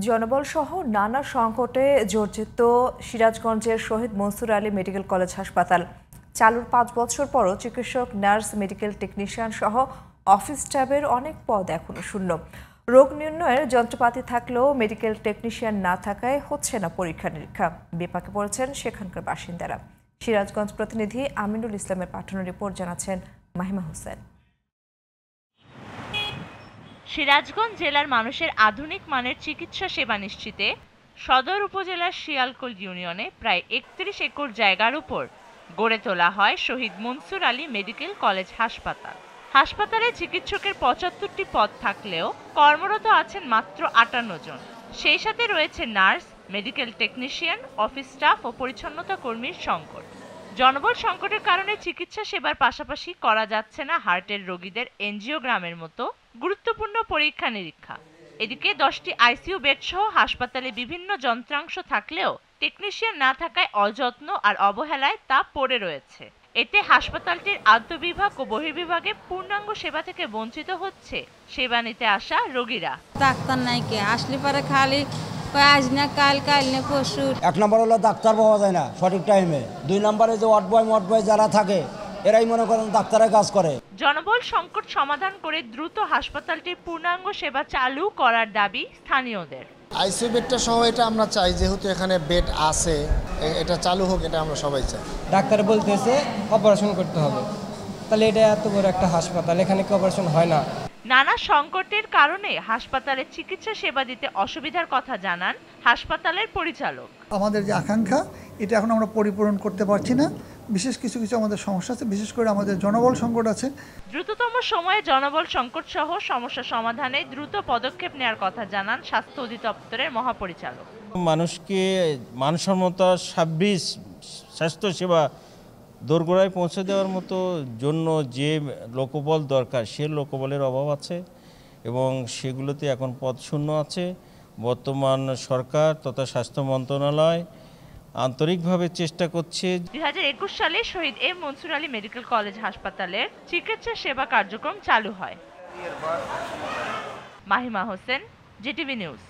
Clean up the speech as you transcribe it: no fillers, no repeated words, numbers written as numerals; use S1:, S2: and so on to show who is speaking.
S1: জনবল সহ নানা সংকটে জর্জরিত সিরাজগঞ্জের শহীদ মনসুর আলী মেডিকেল কলেজ হাসপাতাল চালুর ৫ বছর পরও চিকিৎসক, নার্স, মেডিকেল টেকনিশিয়ান সহ অফিস স্টাফের অনেক পদ এখনো শূন্য। রোগ নির্ণয়ের যন্ত্রপাতি থাকলেও মেডিকেল টেকনিশিয়ান না থাকায় হচ্ছে না পরীক্ষা নিরীক্ষা। বিপাকে পড়েছেন সেখানকার বাসিন্দারা। সিরাজগঞ্জ প্রতিনিধি আমিনুল ইসলামের পাঠানো রিপোর্ট জানাচ্ছেন মাহিমা হোসেন।
S2: সিরাজগঞ্জ জেলার মানুষের আধুনিক মানের চিকিৎসা সেবা নিশ্চিতে সদর উপজেলার শিয়ালকোল ইউনিয়নে প্রায় ৩১ একর জায়গার উপর গড়ে তোলা হয় শহীদ মনসুর আলী মেডিকেল কলেজ হাসপাতাল। হাসপাতালে চিকিৎসকের ৭৫টি পদ থাকলেও কর্মরত আছেন মাত্র ৫৮ জন। সেই সাথে রয়েছে nurse, medical technician, office staff ও পরিচ্ছন্নতা কর্মীর সংকট। জনবল সংকটের কারণে চিকিৎসা সেবার পাশাপাশি করা যাচ্ছে না হার্টের রোগীদের এনজিওগ্রামের মতো গুরুত্বপূর্ণ পরীক্ষা নিরীক্ষা। এদিকে 10টি আইসিইউ বেড সহ হাসপাতালে বিভিন্ন যন্ত্রাংশ থাকলেও টেকনিশিয়ান না থাকায় অযত্ন আর অবহেলায় তা পড়ে রয়েছে। এতে হাসপাতালটির আন্তঃবিভাগ ও বহির্বিভাগে পূর্ণাঙ্গ সেবা থেকে বঞ্চিত হচ্ছে সেবা নিতে আসা রোগীরা।
S3: ডাক্তার নাই কে আসলে পরে খালি আজ না কাল, কাল না পরশু।
S4: ১ নম্বর হলো ডাক্তার পাওয়া যায় না সঠিক টাইমে। ২ নম্বরে যে ওয়ার্ড বয় যারা থাকে এরাই মনে করেন ডাক্তারের কাজ করে।
S2: জনবল সংকট সমাধান করে দ্রুত হাসপাতালটির পূর্ণাঙ্গ সেবা চালু করার দাবি স্থানীয়দের।
S5: আইসিইউ বেডটা সহ এটা আমরা চাই, যেহেতু এখানে বেড আছে এটা চালু হোক, এটা আমরা সবাই চাই।
S6: ডাক্তার বলতেছে অপারেশন করতে হবে, তাহলে এটা এত বড় একটা হাসপাতাল, এখানে কি অপারেশন হয় না?
S2: নানা সংকটের কারণে হাসপাতালে চিকিৎসা সেবা দিতে অসুবিধার কথা জানান হাসপাতালের পরিচালক।
S7: আমাদের যে আকাঙ্ক্ষা এটা এখন আমরা পরিপূরণ করতে পারছি না। বিশেষ কিছু আমাদের সমস্যা আছে, বিশেষ করে আমাদের জনবল সংকট আছে।
S2: দ্রুততম সময়ে জনবল সংকট সহ সমস্যা সমাধানে দ্রুত পদক্ষেপ নেওয়ার কথা জানান স্বাস্থ্য অধিদপ্তরের মহাপরিচালক।
S8: মানুষকে মানসম্মত সার্ভিস স্বাস্থ্যসেবা দোরগোড়ায় পৌঁছে দেওয়ার মতো জন্য যে লোকবল দরকার সে লোকবলের অভাব আছে এবং সেগুলোতে এখন পদ শূন্য আছে। বর্তমান সরকার তথা স্বাস্থ্য মন্ত্রণালয় আন্তরিকভাবে চেষ্টা করছে।
S2: ২০২১ সালে Shaheed M Mansur Ali medical college হাসপাতালের চিকিৎসা সেবা কার্যক্রম চালু হয়। Mahima Hossain, GTV news.